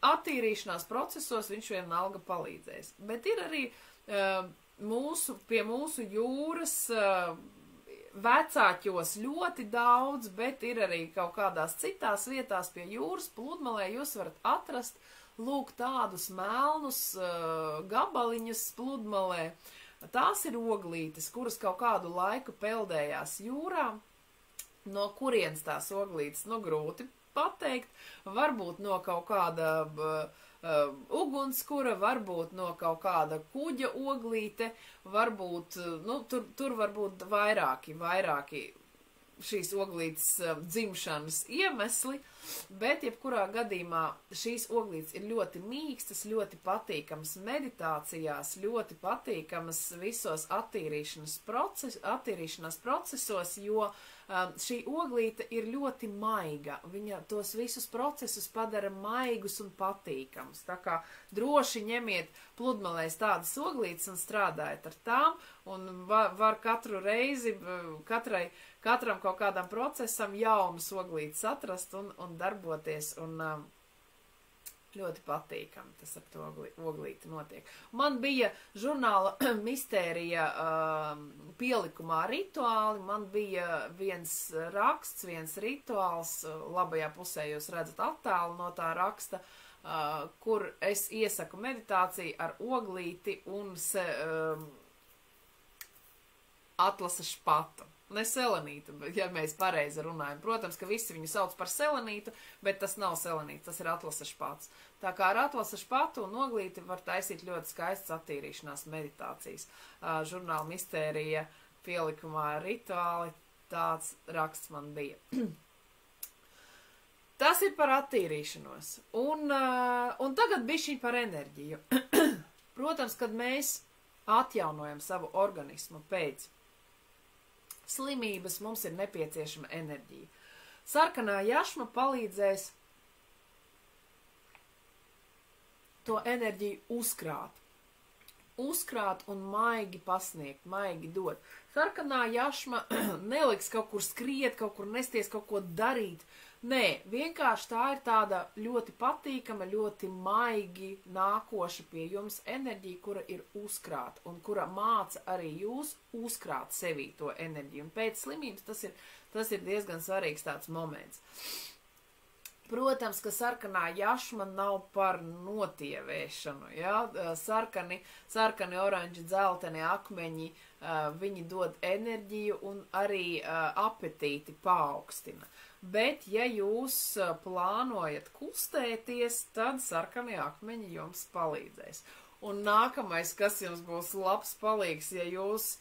attīrīšanās procesos viņš vienalga palīdzēs. Bet ir arī pie mūsu jūras vecāķos ļoti daudz, bet ir arī kaut kādās citās vietās pie jūras pludmalē jūs varat atrast tādus melnus gabaliņus pludmalē. Tās ir oglītes, kuras kaut kādu laiku peldējās jūrā. No kurienes tās oglītes, grūti pateikt, varbūt no kaut kāda ugunskura, varbūt no kaut kāda kuģa oglīte, varbūt, tur varbūt vairāki šīs oglītes dzimšanas iemesli, bet jebkurā gadījumā šīs oglītes ir ļoti mīkstas, ļoti patīkamas meditācijās, ļoti patīkamas visos attīrīšanās procesos, jo šī oglīte ir ļoti maiga. Viņa tos visus procesus padara maigus un patīkamus. Tā kā droši ņemiet pludmalēs tādas oglītes un strādājiet ar tām, un var katru reizi, katram kaut kādam procesam jaunas oglītes atrast un darboties, un ļoti patīkami tas ar to oglīti notiek. Man bija žurnāla Mistērija pielikumā rituāli, man bija viens raksts, viens rituāls, labajā pusē jūs redzat attēlu no tā raksta, kur es iesaku meditāciju ar oglīti un atlasa špatu. Ne selenītu, ja mēs pareizi runājam. Protams, ka visi viņu sauc par selenītu, bet tas nav selenīts, tas ir atlasa špats. Tā kā ar atlasa špatu un oglīti var taisīt ļoti skaistas attīrīšanās meditācijas. Žurnāla Mistērija pielikumā rituāli, tāds raksts man bija. Tas ir par attīrīšanos. Un tagad bišķiņ par enerģiju. Protams, kad mēs atjaunojam savu organismu pēc slimības, mums ir nepieciešama enerģija. Sarkanā jašma palīdzēs to enerģiju uzkrāt un maigi pasniegt, maigi dot. Sarkanā jašma neliks kaut kur skriet, kaut kur nesties, kaut ko darīt. Nē, vienkārši tā ir tāda ļoti patīkama, ļoti maigi nākoša pie jums enerģija, kura ir uzkrāta un kura māca arī jūs uzkrāt sevī to enerģiju. Un pēc slimības tas ir diezgan svarīgs tāds moments. Protams, ka sarkanā jašma nav par notievēšanu, ja? Sarkani, oranži, dzelteni akmeņi, viņi dod enerģiju un arī apetīti paaugstina. Bet, ja jūs plānojat kustēties, tad sarkanie akmeņi jums palīdzēs. Un nākamais, kas jums būs labs palīgs, ja jūs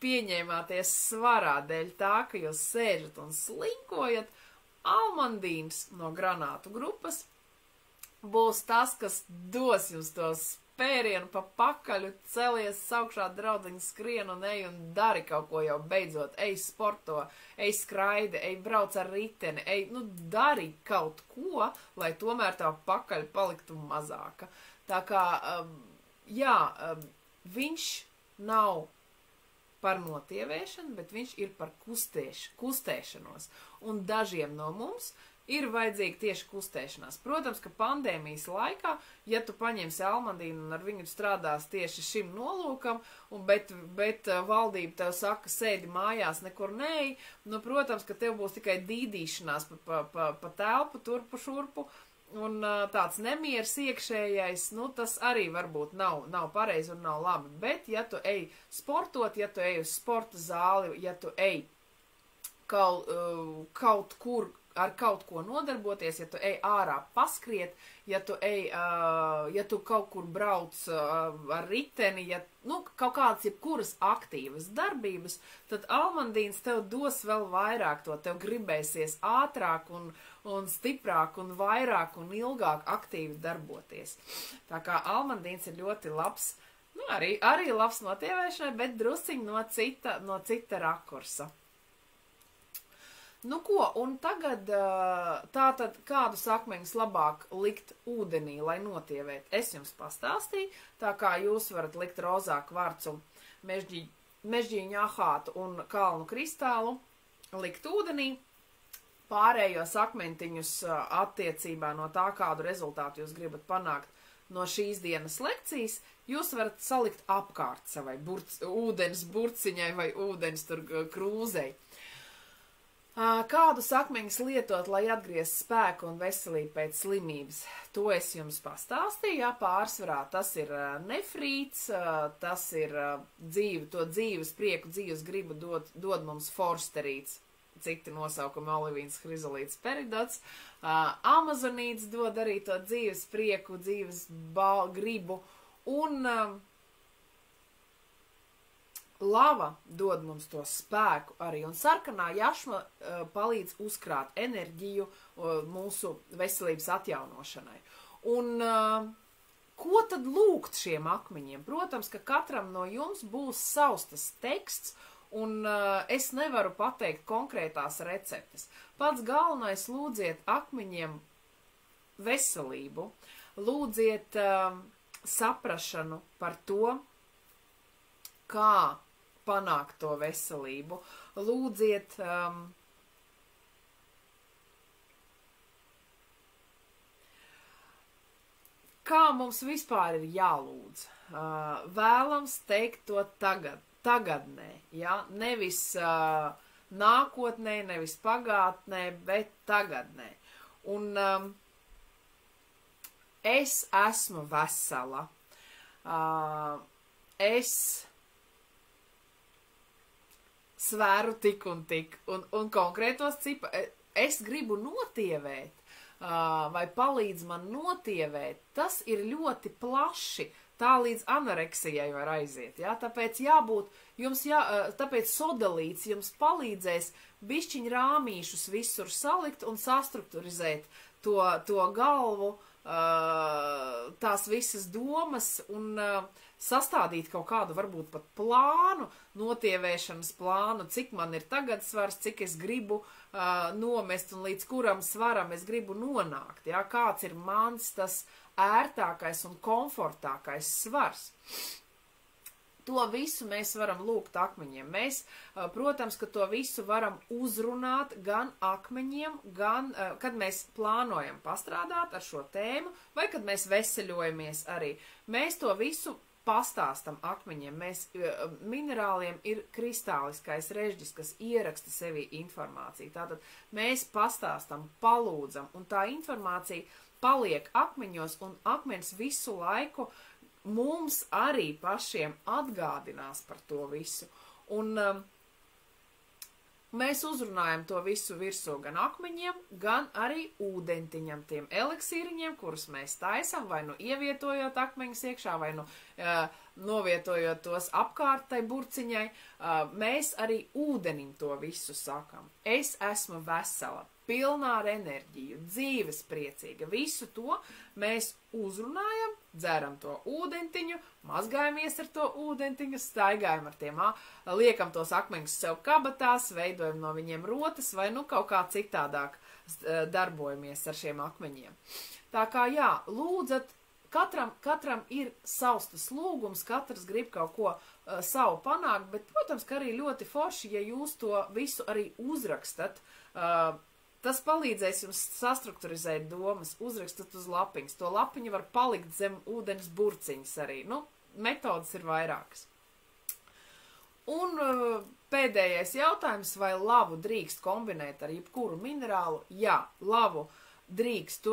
pieņēmāties svarā dēļ tā, ka jūs sēžat un slinkojat, almandīns no granātu grupas būs tas, kas dos jums tos pērienu pa pakaļu, celies augšā, draudziņi, skrien un ej un dari kaut ko jau beidzot, ej sporto, ej skraidi, ej brauc ar riteni, dari kaut ko, lai tomēr tā pakaļ paliktu mazāka. Tā kā, viņš nav par notievēšanu, bet viņš ir par kustēšanos. Un dažiem no mums ir vajadzīga tieši kustēšanās. Protams, ka pandēmijas laikā, ja tu paņemsi almandīnu un ar viņu strādās tieši šim nolūkam, bet valdība tev saka, sēdi mājās, nekur neej, protams, ka tev būs tikai dīdīšanās pa telpu, turpu, šurpu, un tāds nemieris iekšējais, tas arī varbūt nav pareizi un nav labi. Bet, ja tu ej sportot, ja tu ej uz sporta zāli, ja tu ej kaut kur ar kaut ko nodarboties, ja tu ej ārā paskriet, ja tu kaut kur brauc ar riteni, kaut kādas jebkuras aktīvas darbības, tad almandīns tev dos vēl vairāk to, tev gribēsies ātrāk un stiprāk un vairāk un ilgāk aktīvi darboties. Tā kā almandīns ir ļoti labs, arī labs notievēšanai, bet drusciņ no cita rakursa. Un tagad tātad kādus akmeņus labāk likt ūdenī, lai notievēt? Es jums pastāstīju, tā kā jūs varat likt rozā kvarcu, mežģīņu ahātu un kalnu kristālu, likt ūdenī, pārējos akmentiņus attiecībā no tā, kādu rezultātu jūs gribat panākt no šīs dienas lekcijas, jūs varat salikt apkārt savai ūdens burciņai vai ūdens krūzei. Kādus akmeņus lietot, lai atgrieztu spēku un veselību pēc slimības? To es jums pastāstīju, pārsvarā tas ir nefrīts, tas ir dzīves prieku, dzīves gribu dod mums forsterīts, citi nosaukumi olivīns, hrizolīts, peridots, amazonīts dod arī to dzīves prieku, dzīves gribu, un lava dod mums to spēku arī, un sarkanā jašma palīdz uzkrāt enerģiju mūsu veselības atjaunošanai. Un ko tad lūgt šiem akmeņiem? Protams, ka katram no jums būs savs tas teksts, Un es nevaru pateikt konkrētās receptes. Pats galvenais lūdziet akmeņiem veselību, lūdziet saprašanu par to, kā panākt to veselību, lūdziet kā mums vispār ir jālūdz. Vēlams teikt to tagadnē, ja? Nevis nākotnē, nevis pagātnē, bet tagadnē. Un es esmu vesela. Es svēru tik un tik, un konkrētos es gribu notievēt, vai palīdz man notievēt, tas ir ļoti plaši, tā līdz anoreksijai var aiziet, ja? Tāpēc tāpēc sodalīts jums palīdzēs bišķiņ rāmīšus visur salikt un sastrukturizēt to galvu, tās visas domas un sastādīt kaut kādu varbūt pat plānu, notievēšanas plānu, cik man ir tagad svars, cik es gribu nomest un līdz kuram svaram es gribu nonākt, ja? Kāds ir mans tas ērtākais un komfortākais svars. To visu mēs varam lūgt akmeņiem. Mēs, protams, ka to visu varam uzrunāt gan akmeņiem, gan, kad mēs plānojam pastrādāt ar šo tēmu, vai kad mēs veseļojamies arī. Mēs to visu pastāstam akmeņiem. Minerāliem ir kristāliskais režģis, kas ieraksta sevī informāciju. Tātad mēs pastāstam, palūdzam, un tā informācija paliek akmeņos, un akmens visu laiku mums arī pašiem atgādinās par to visu. Un mēs uzrunājam to visu virsū gan akmeņiem, gan arī ūdentiņam, tiem eliksīriņiem, kurus mēs taisam, vai nu ievietojot akmeņus iekšā, vai nu novietojot tos apkārt tai burciņai. Mēs arī ūdenim to visu sakam. Es esmu vesela, pilnā ar enerģiju, dzīves priecīga. Visu to mēs uzrunājam, dzeram to ūdentiņu, mazgājamies ar to ūdentiņu, staigājam ar tiem, liekam tos akmeņus sev kabatās, veidojam no viņiem rotas vai nu kaut kā citādāk darbojamies ar šiem akmeņiem. Tā kā jā, lūdzat, katram ir savs tas lūgums, katrs grib kaut ko savu panākt, bet, protams, ka arī ļoti forši, ja jūs to visu arī uzrakstat, tas palīdzēs jums sastrukturizēt domas, uzrakstat uz lapiņas. To lapiņu var palikt zem ūdens burciņas arī. Nu, metodas ir vairākas. Un pēdējais jautājums, vai lavu drīkst kombinēt ar jebkuru minerālu? Jā, lavu drīkst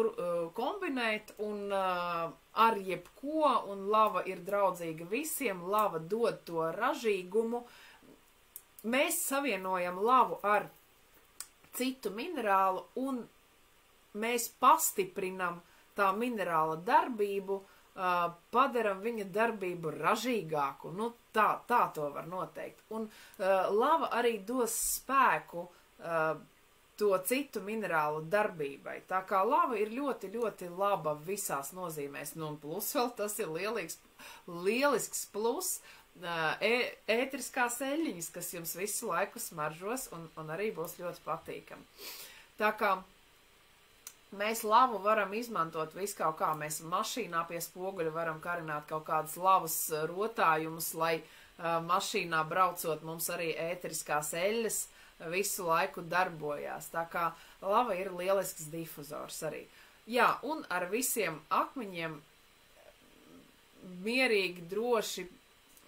kombinēt un ar jebko, un lava ir draudzīga visiem, lava dod to ražīgumu. Mēs savienojam lavu ar citu minerālu, un mēs pastiprinam tā minerāla darbību, padaram viņa darbību ražīgāku. Nu, tā to var noteikt. Un lava arī dos spēku to citu minerālu darbībai. Tā kā lava ir ļoti, ļoti laba visās nozīmēs. Nu, un plus vēl tas ir lielisks plus, ētriskās eļļiņas, kas jums visu laiku smaržos un arī būs ļoti patīkami. Tā kā mēs lavu varam izmantot visu kaut kā, mēs mašīnā pie spoguļa varam karināt kaut kādas lavas rotājumus, lai mašīnā braucot mums arī ētriskās eļļas visu laiku darbojās. Tā kā lava ir lielisks difuzors arī. Jā, un ar visiem akmeņiem mierīgi, droši,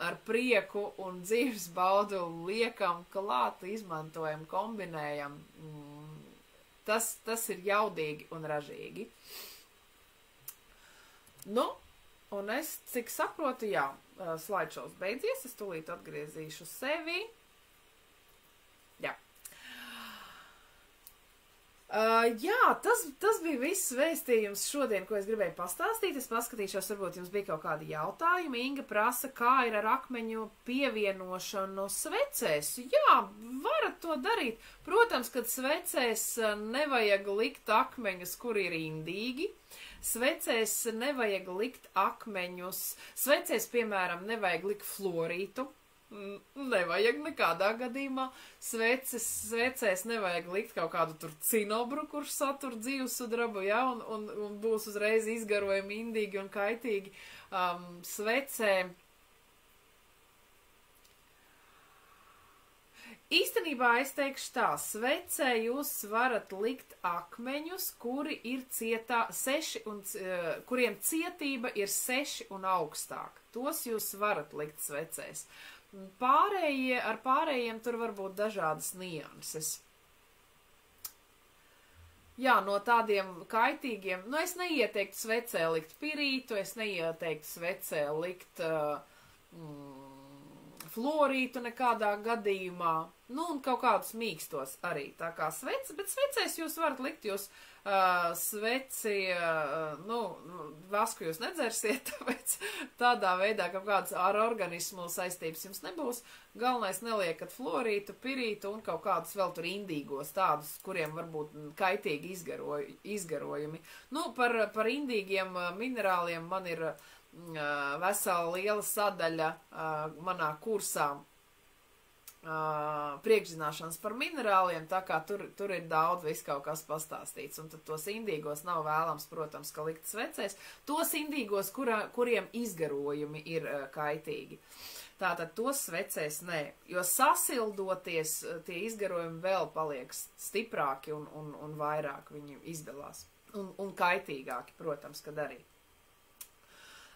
ar prieku un dzīves baudu liekam klāt, izmantojam, kombinējam. Tas ir jaudīgi un ražīgi. Nu, un es, cik saprotu, jā, slaidšovs beidzies, es tūlīt atgriezīšu sevi. Jā. Jā, tas bija viss vēstījums šodien, ko es gribēju pastāstīt. Es paskatīšos, varbūt jums bija kaut kādi jautājumi. Inga prasa, kā ir ar akmeņu pievienošanu svecēs. Jā, varat to darīt. Protams, kad svecēs nevajag likt akmeņus, kuri ir indīgi. Svecēs nevajag likt akmeņus. Svecēs, piemēram, nevajag likt fluorītu. Nevajag nekādā gadījumā. Svecēs nevajag likt kaut kādu tur cinobru, kurš satur dzīvesudrabu, ja, un būs uzreiz izgarojumi indīgi un kaitīgi. Svecē. Īstenībā es teikšu tā, svecē jūs varat likt akmeņus, kuri ir kuriem cietība ir 6 un augstāk. Tos jūs varat likt svecēs. Ar pārējiem tur var būt dažādas nianses. Jā, no tādiem kaitīgiem, es neieteiktu svecē likt pirītu, es neieteiktu svecē likt florītu nekādā gadījumā, un kaut kādus mīkstos arī, tā kā svece, bet svecēs jūs varat likt, jūs sveci, vasku jūs nedzersiet, tāpēc tādā veidā kaut kāds ar organismu saistības jums nebūs. Galvenais neliekat florītu, pirītu un kaut kādus vēl tur indīgos, tādus, kuriem varbūt kaitīgi izgarojumi. Par indīgiem minerāliem man ir vesela liela sadaļa manā kursā priekšzināšanas par minerāliem, tā kā tur ir daudz viss kaut kas pastāstīts, un tad tos indīgos nav vēlams, protams, ka likt svecēs, tos indīgos, kuriem izgarojumi ir kaitīgi. Tātad tos svecēs nē, jo sasildoties tie izgarojumi vēl paliek stiprāki un vairāk viņi izdalās, un kaitīgāki, protams, kad arī.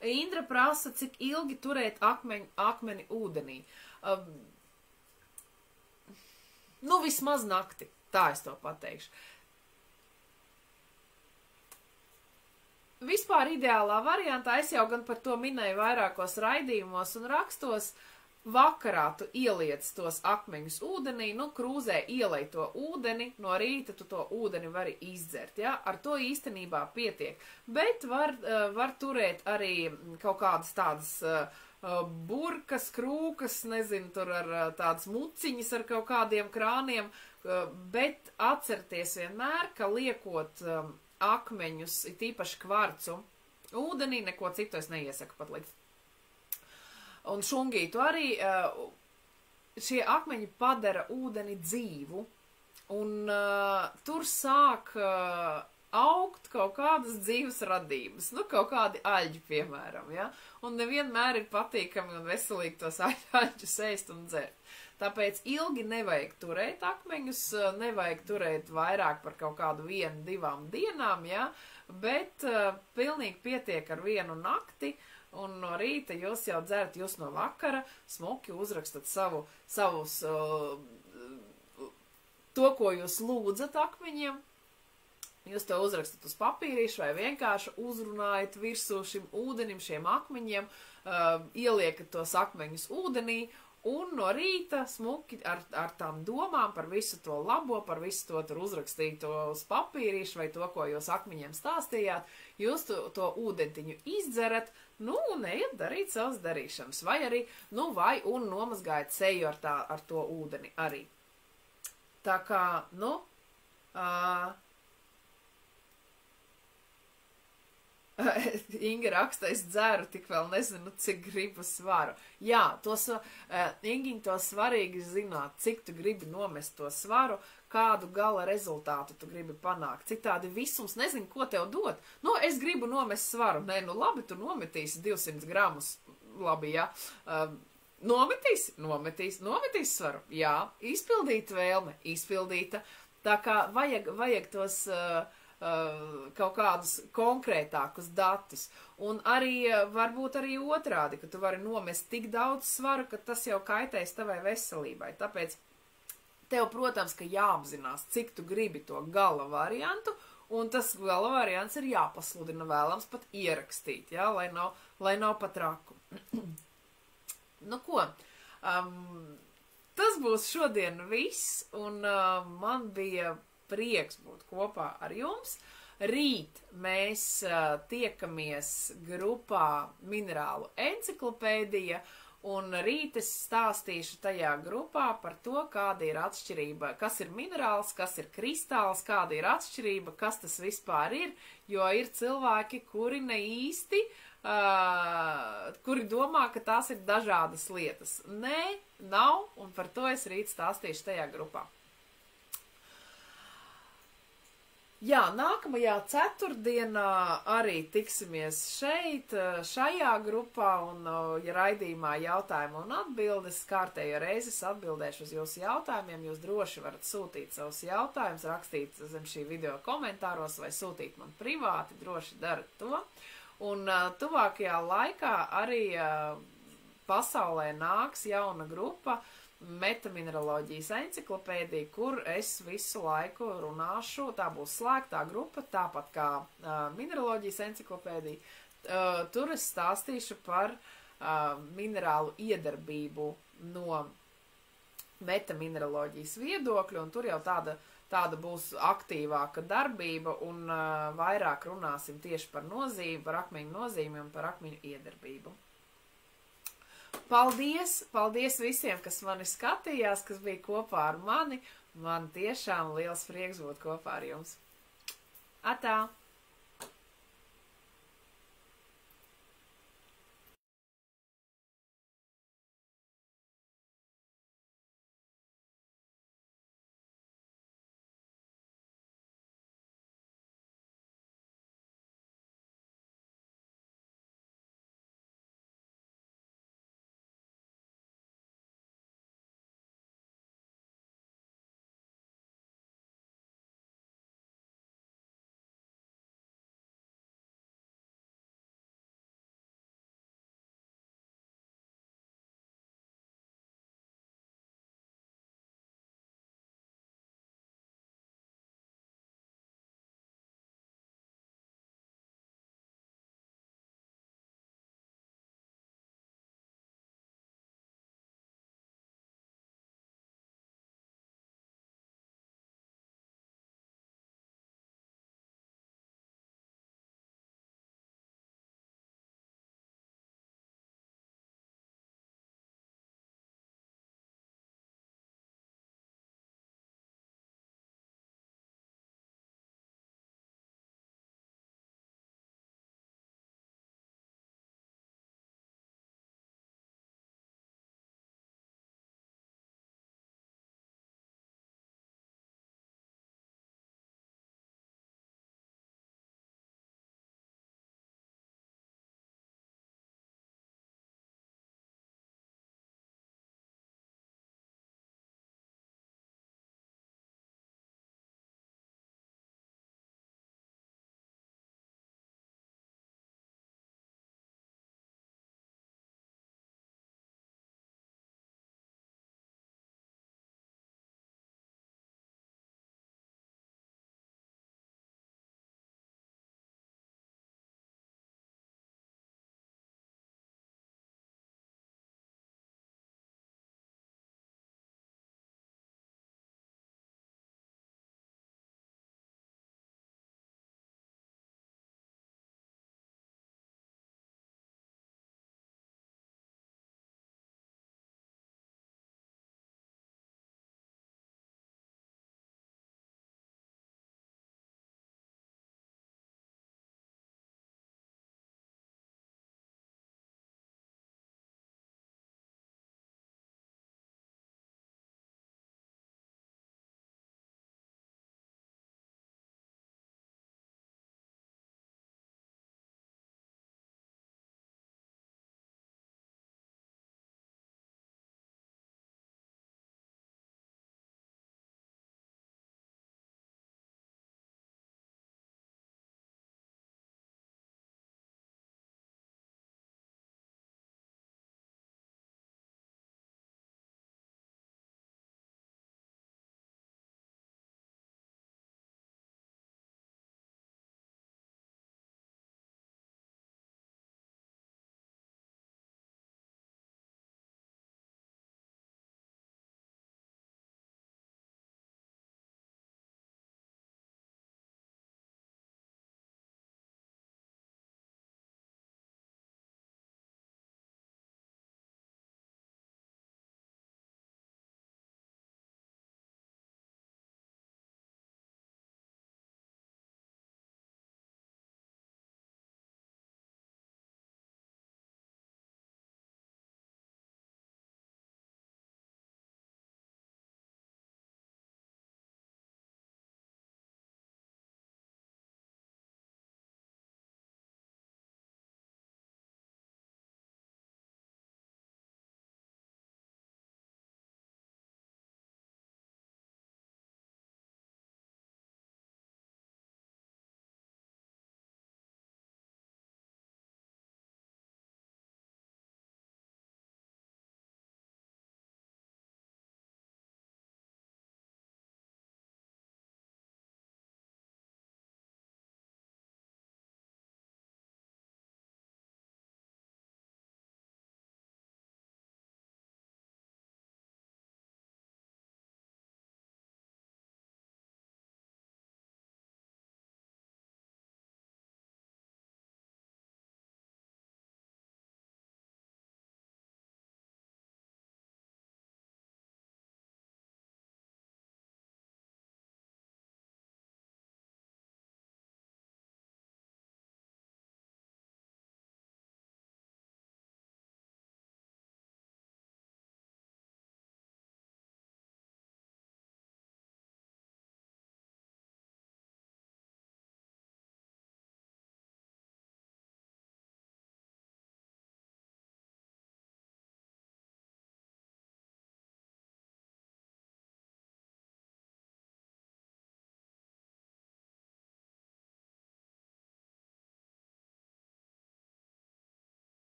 Indra prasa, cik ilgi turēt akmeni ūdenī. Vismaz nakti, tā es to pateikšu. Vispār ideālā variantā, es jau gan par to minēju vairākos raidījumos un rakstos, vakarā tu ieliec tos akmeņus ūdenī, krūzē ielej to ūdeni, no rīta tu to ūdeni vari izdzert, ja? Ar to īstenībā pietiek. Bet var turēt arī kaut kādas tādas burkas, krūkas, nezinu, tur ar tādas muciņas ar kaut kādiem krāniem, bet atcerieties vienmēr, ka liekot akmeņus, it īpaši kvarcu, ūdenī, neko citu es neiesaku pat likt. Un šungītu arī, šie akmeņi padara ūdeni dzīvu, un tur sāk augt kaut kādas dzīves radības, kaut kādi aļģi, piemēram, ja? Un nevienmēr ir patīkami un veselīgi tos aļģus ēst un dzert. Tāpēc ilgi nevajag turēt akmeņus, nevajag turēt vairāk par kaut kādu 1-2 dienām, ja? Bet pilnīgi pietiek ar 1 nakti, un no rīta jūs jau dzerat, jūs no vakara smuki uzrakstat savus, to, ko jūs lūdzat akmeņiem. Jūs to uzrakstat uz papīrīšu vai vienkārši uzrunājat virsū šim ūdenim, šiem akmeņiem, ieliekat tos akmeņus ūdenī un no rīta smuki ar tām domām par visu to labo, par visu to tur uzrakstīto uz papīrīšu vai to, ko jūs akmeņiem stāstījāt, jūs to ūdentiņu izdzerat, un ejat darīt savas darīšanas. Vai arī, un nomazgājat seju ar to ūdeni arī. Tā kā, Inga raksta, es dzeru, tik vēl nezinu, cik gribu svaru. Jā, Ingiņ, to svarīgi zināt, cik tu gribi nomest to svaru, kādu gala rezultātu tu gribi panākt. Citādi visums nezinu, ko tev dot. Es gribu nomest svaru. Nē, labi, tu nometīsi 200 gramus. Labi, jā. Nometīs svaru. Jā, izpildīta vēlme, izpildīta. Tā kā vajag tos kaut kādus konkrētākus datus. Un arī varbūt arī otrādi, ka tu vari nomest tik daudz svaru, ka tas jau kaitēs tavai veselībai. Tāpēc tev, protams, ka jāapzinās, cik tu gribi to gala variantu, un tas gala variants ir jāpasludina, vēlams pat ierakstīt, ja, lai nav pat raku. Ko? Tas būs šodien viss, un man bija prieks būt kopā ar jums. Rīt mēs tiekamies grupā Minerālu enciklopēdija, Un rīt es stāstīšu tajā grupā par to, kāda ir atšķirība, kas ir minerāls, kas ir kristāls, kāda ir atšķirība, kas tas vispār ir, jo ir cilvēki, kuri ne īsti, kuri domā, ka tās ir dažādas lietas. Nē, nav, un par to es rīt stāstīšu tajā grupā. Jā, nākamajā ceturtdienā arī tiksimies šeit, šajā grupā, un, ja raidījumā jautājumi un atbildes, kārtējo reizes atbildēšu uz jūsu jautājumiem, jūs droši varat sūtīt savus jautājumus, rakstīt zem šī video komentāros vai sūtīt man privāti, droši darat to. Un tuvākajā laikā arī pasaulē nāks jauna grupa, Metamineraloģijas enciklopēdija, kur es visu laiku runāšu, tā būs slēgtā grupa, tāpat kā mineraloģijas enciklopēdija. Tur es stāstīšu par minerālu iedarbību no metamineraloģijas viedokļa, un tur jau tāda būs aktīvāka darbība, un vairāk runāsim tieši par nozīmi, par akmeņu nozīmi un par akmeņu iedarbību. Paldies! Paldies visiem, kas mani skatījās, kas bija kopā ar mani. Man tiešām liels prieks būt kopā ar jums. Atā!